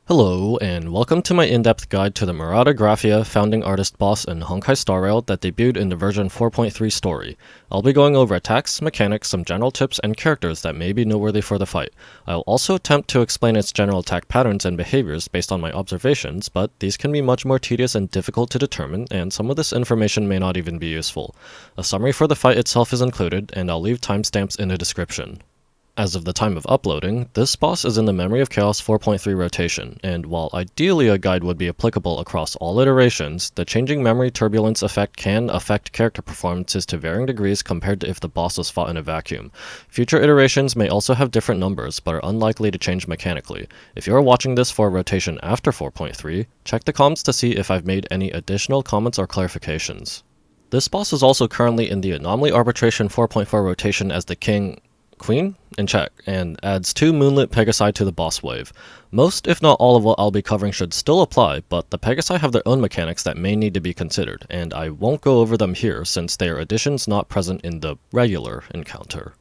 Hello, and welcome to my in-depth guide to the Murata Graphia founding artist boss in Honkai Star Rail that debuted in the version 4.3 story. I'll be going over attacks, mechanics, some general tips, and characters that may be noteworthy for the fight. I'll also attempt to explain its general attack patterns and behaviors based on my observations, but these can be much more tedious and difficult to determine, and some of this information may not even be useful. A summary for the fight itself is included, and I'll leave timestamps in the description. As of the time of uploading, this boss is in the Memory of Chaos 4.3 rotation, and while ideally a guide would be applicable across all iterations, the changing memory turbulence effect can affect character performances to varying degrees compared to if the boss was fought in a vacuum. Future iterations may also have different numbers, but are unlikely to change mechanically. If you are watching this for a rotation after 4.3, check the comments to see if I've made any additional comments or clarifications. This boss is also currently in the Anomaly Arbitration 4.4 rotation as the Queen in check, and adds 2 Moonlit Pegasi to the boss wave. Most, if not all, of what I'll be covering should still apply, but the Pegasi have their own mechanics that may need to be considered, and I won't go over them here since they are additions not present in the regular encounter.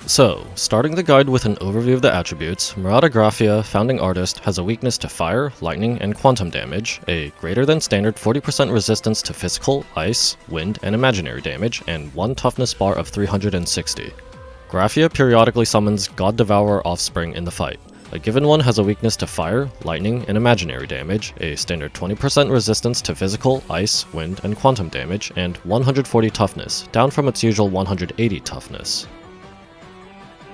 So, starting the guide with an overview of the attributes, Murata Graphia, founding artist, has a weakness to fire, lightning, and quantum damage, a greater than standard 40% resistance to physical, ice, wind, and imaginary damage, and 1 toughness bar of 360. Graphia periodically summons God-Devourer Offspring in the fight. A given one has a weakness to fire, lightning, and imaginary damage, a standard 20% resistance to physical, ice, wind, and quantum damage, and 140 toughness, down from its usual 180 toughness.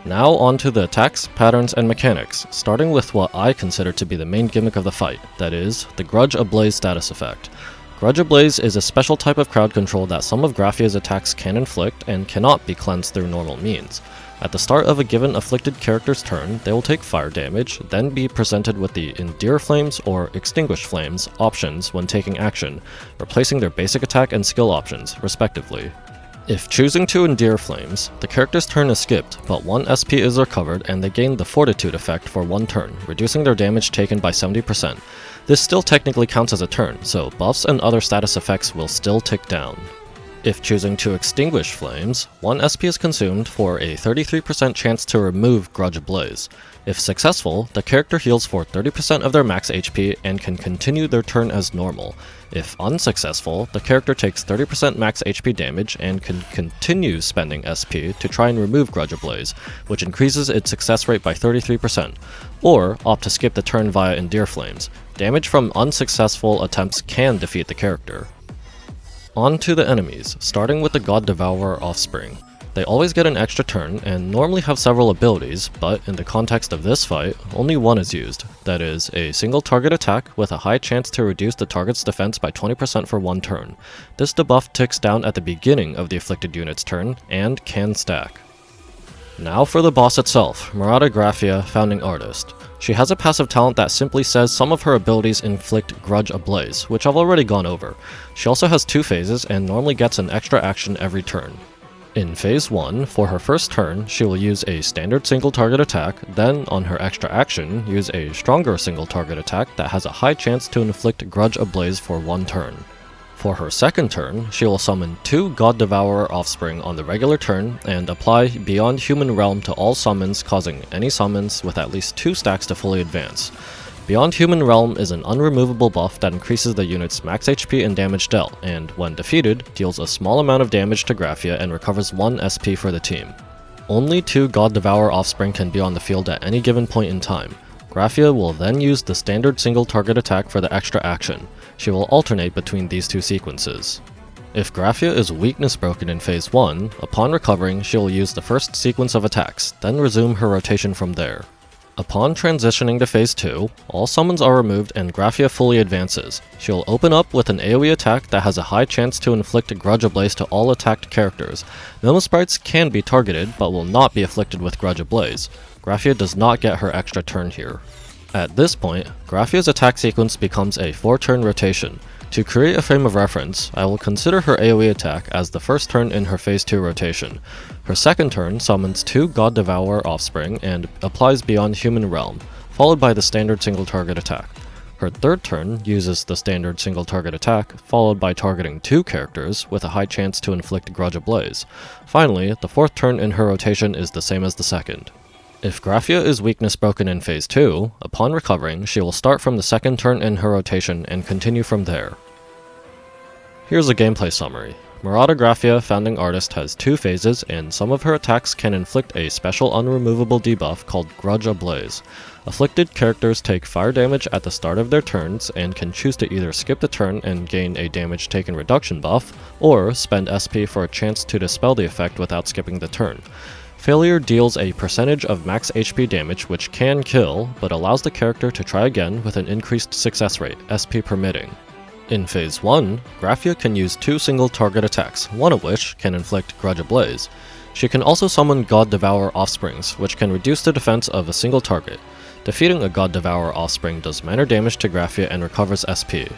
Now on to the attacks, patterns, and mechanics, starting with what I consider to be the main gimmick of the fight, that is, the Grudge Ablaze status effect. Grudge Ablaze is a special type of crowd control that some of Graphia's attacks can inflict and cannot be cleansed through normal means. At the start of a given afflicted character's turn, they will take fire damage, then be presented with the Endear Flames or Extinguish Flames options when taking action, replacing their basic attack and skill options, respectively. If choosing to Endear Flames, the character's turn is skipped, but 1 SP is recovered and they gain the Fortitude effect for 1 turn, reducing their damage taken by 70%. This still technically counts as a turn, so buffs and other status effects will still tick down. If choosing to Extinguish Flames, 1 SP is consumed for a 33% chance to remove Grudge Ablaze. If successful, the character heals for 30% of their max HP and can continue their turn as normal. If unsuccessful, the character takes 30% max HP damage and can continue spending SP to try and remove Grudge Ablaze, which increases its success rate by 33%, or opt to skip the turn via Endear Flames. Damage from unsuccessful attempts can defeat the character. On to the enemies, starting with the God-Devourer Offspring. They always get an extra turn and normally have several abilities, but in the context of this fight, only one is used. That is, a single target attack with a high chance to reduce the target's defense by 20% for 1 turn. This debuff ticks down at the beginning of the afflicted unit's turn and can stack. Now for the boss itself, Murata Graphia, founding artist. She has a passive talent that simply says some of her abilities inflict Grudge Ablaze, which I've already gone over. She also has 2 phases and normally gets an extra action every turn. In Phase 1, for her first turn, she will use a standard single target attack, then on her extra action, use a stronger single target attack that has a high chance to inflict Grudge Ablaze for 1 turn. For her second turn, she will summon 2 God-Devourer Offspring on the regular turn and apply Beyond Human Realm to all summons, causing any summons with at least 2 stacks to fully advance. Beyond Human Realm is an unremovable buff that increases the unit's max HP and damage dealt, and when defeated, deals a small amount of damage to Graphia and recovers 1 SP for the team. Only 2 God-Devourer Offspring can be on the field at any given point in time. Graphia will then use the standard single target attack for the extra action. She will alternate between these 2 sequences. If Graphia is weakness broken in Phase 1, upon recovering she will use the first sequence of attacks, then resume her rotation from there. Upon transitioning to Phase 2, all summons are removed and Graphia fully advances. She will open up with an AoE attack that has a high chance to inflict Grudge Ablaze to all attacked characters. Normal sprites can be targeted, but will not be afflicted with Grudge Ablaze. Graphia does not get her extra turn here. At this point, Graphia's attack sequence becomes a 4-turn rotation. To create a frame of reference, I will consider her AoE attack as the first turn in her Phase 2 rotation. Her second turn summons 2 God-Devourer Offspring and applies Beyond Human Realm, followed by the standard single target attack. Her third turn uses the standard single target attack, followed by targeting 2 characters with a high chance to inflict Grudge Ablaze. Finally, the fourth turn in her rotation is the same as the second. If Graphia is weakness broken in Phase 2, upon recovering, she will start from the second turn in her rotation and continue from there. Here's a gameplay summary. Murata Graphia, founding artist, has 2 phases, and some of her attacks can inflict a special unremovable debuff called Grudge Ablaze. Afflicted characters take fire damage at the start of their turns, and can choose to either skip the turn and gain a damage taken reduction buff, or spend SP for a chance to dispel the effect without skipping the turn. Failure deals a percentage of max HP damage which can kill, but allows the character to try again with an increased success rate, SP permitting. In Phase 1, Graphia can use 2 single target attacks, one of which can inflict Grudge Ablaze. She can also summon God-Devourer Offsprings, which can reduce the defense of a single target. Defeating a God-Devourer Offspring does minor damage to Graphia and recovers SP.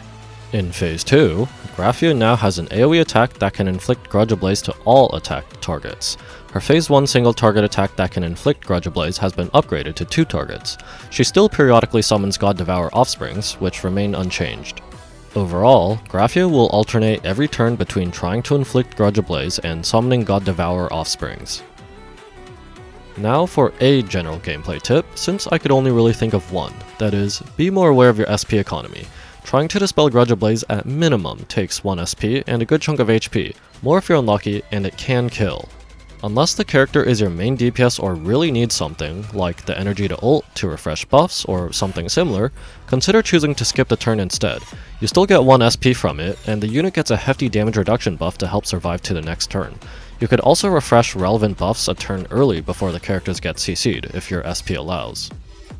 In Phase 2, Graphia now has an AoE attack that can inflict Grudge Ablaze to all attacked targets. Her Phase 1 single target attack that can inflict Grudge Ablaze has been upgraded to 2 targets. She still periodically summons God-Devourer Offsprings, which remain unchanged. Overall, Graphia will alternate every turn between trying to inflict Grudge Ablaze and summoning God-Devourer Offsprings. Now for a general gameplay tip, since I could only really think of one, that is, be more aware of your SP economy. Trying to dispel Grudge Ablaze at minimum takes 1 SP and a good chunk of HP, more if you're unlucky, and it can kill. Unless the character is your main DPS or really needs something, like the energy to ult to refresh buffs or something similar, consider choosing to skip the turn instead. You still get 1 SP from it, and the unit gets a hefty damage reduction buff to help survive to the next turn. You could also refresh relevant buffs a turn early before the characters get CC'd, if your SP allows.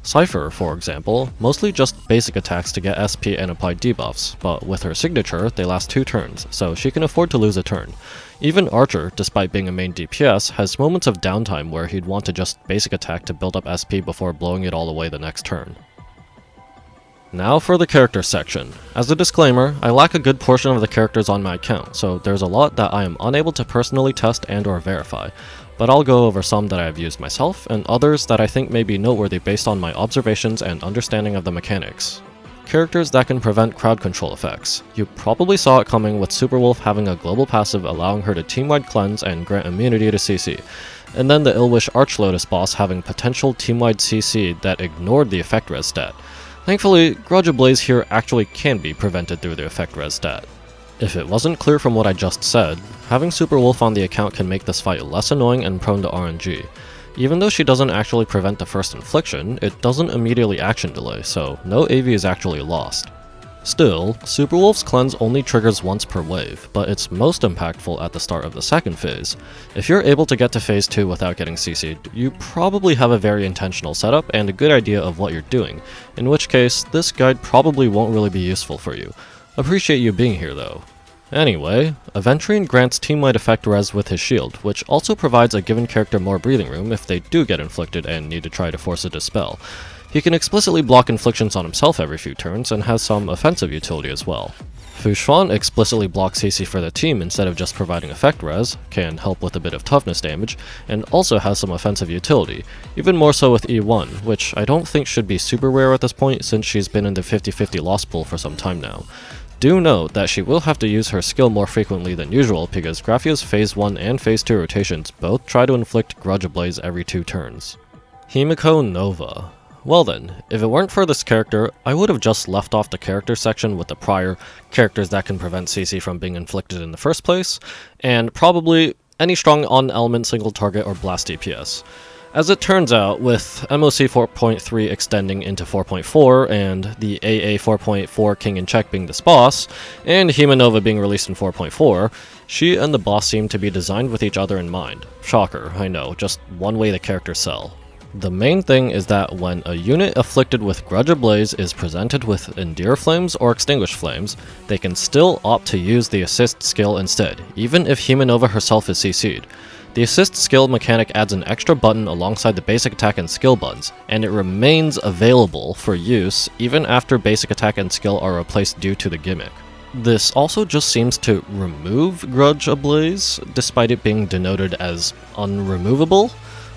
Cypher, for example, mostly just basic attacks to get SP and apply debuffs, but with her signature, they last 2 turns, so she can afford to lose a turn. Even Archer, despite being a main DPS, has moments of downtime where he'd want to just basic attack to build up SP before blowing it all away the next turn. Now for the character section. As a disclaimer, I lack a good portion of the characters on my account, so there's a lot that I am unable to personally test and or verify, but I'll go over some that I have used myself, and others that I think may be noteworthy based on my observations and understanding of the mechanics. Characters that can prevent crowd control effects. You probably saw it coming with Superwolf having a global passive allowing her to team-wide cleanse and grant immunity to CC, and then the Illwish Archlotus boss having potential team-wide CC that ignored the effect res stat. Thankfully, Grudge Ablaze here actually can be prevented through the effect res stat. If it wasn't clear from what I just said, having Superwolf on the account can make this fight less annoying and prone to RNG. Even though she doesn't actually prevent the first infliction, it doesn't immediately action delay, so no AV is actually lost. Still, Superwolf's cleanse only triggers once per wave, but it's most impactful at the start of the second phase. If you're able to get to phase 2 without getting CC'd, you probably have a very intentional setup and a good idea of what you're doing, in which case, this guide probably won't really be useful for you. Appreciate you being here though. Anyway, Aventurine grants team-wide effect res with his shield, which also provides a given character more breathing room if they do get inflicted and need to try to force a dispel. He can explicitly block inflictions on himself every few turns and has some offensive utility as well. Fu Xuan explicitly blocks CC for the team instead of just providing effect res, can help with a bit of toughness damage, and also has some offensive utility, even more so with E1, which I don't think should be super rare at this point since she's been in the 50-50 loss pool for some time now. Do note that she will have to use her skill more frequently than usual because Graphia's Phase 1 and Phase 2 rotations both try to inflict Grudge Ablaze every 2 turns. Himiko Nova. Well then, if it weren't for this character, I would have just left off the character section with the prior characters that can prevent CC from being inflicted in the first place, and probably any strong on-element single target or blast DPS. As it turns out, with MOC 4.3 extending into 4.4, and the AA 4.4 King in Check being this boss, and Himenova being released in 4.4, she and the boss seem to be designed with each other in mind. Shocker, I know, just one way the characters sell. The main thing is that when a unit afflicted with Grudge Ablaze is presented with Endear Flames or Extinguish Flames, they can still opt to use the assist skill instead, even if Himenova herself is CC'd. The assist skill mechanic adds an extra button alongside the basic attack and skill buttons, and it remains available for use even after basic attack and skill are replaced due to the gimmick. This also just seems to remove Grudge Ablaze, despite it being denoted as unremovable.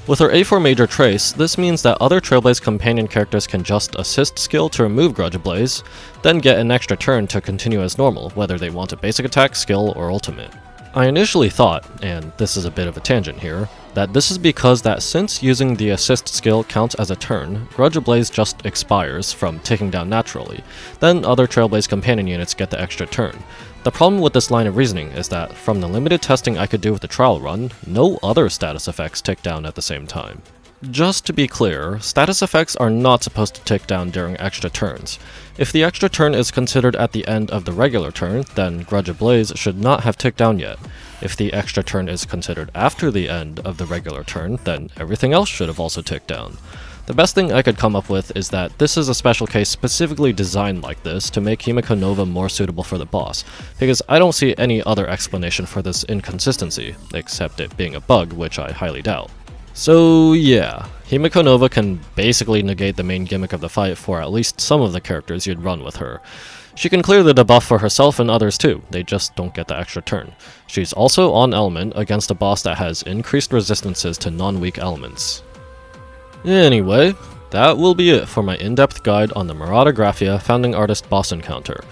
With her A4 major trace, this means that other Trailblaze companion characters can just assist skill to remove Grudge Ablaze, then get an extra turn to continue as normal, whether they want a basic attack, skill, or ultimate. I initially thought, and this is a bit of a tangent here, that this is because that since using the assist skill counts as a turn, Grudge Blaze just expires from taking down naturally, then other Trailblaze companion units get the extra turn. The problem with this line of reasoning is that, from the limited testing I could do with the trial run, no other status effects tick down at the same time. Just to be clear, status effects are not supposed to tick down during extra turns. If the extra turn is considered at the end of the regular turn, then Grudge Blaze should not have ticked down yet. If the extra turn is considered after the end of the regular turn, then everything else should have also ticked down. The best thing I could come up with is that this is a special case specifically designed like this to make Himiko Nova more suitable for the boss, because I don't see any other explanation for this inconsistency, except it being a bug, which I highly doubt. So yeah, Himiko Nova can basically negate the main gimmick of the fight for at least some of the characters you'd run with her. She can clear the debuff for herself and others too, they just don't get the extra turn. She's also on element against a boss that has increased resistances to non-weak elements. Anyway, that will be it for my in-depth guide on the Murata Graphia Founding Artist boss encounter.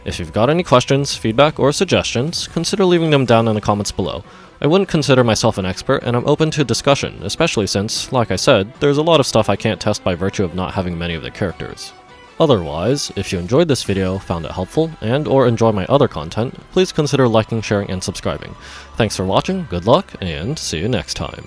If you've got any questions, feedback, or suggestions, consider leaving them down in the comments below. I wouldn't consider myself an expert, and I'm open to discussion, especially since, like I said, there's a lot of stuff I can't test by virtue of not having many of the characters. Otherwise, if you enjoyed this video, found it helpful, and or enjoy my other content, please consider liking, sharing, and subscribing. Thanks for watching, good luck, and see you next time.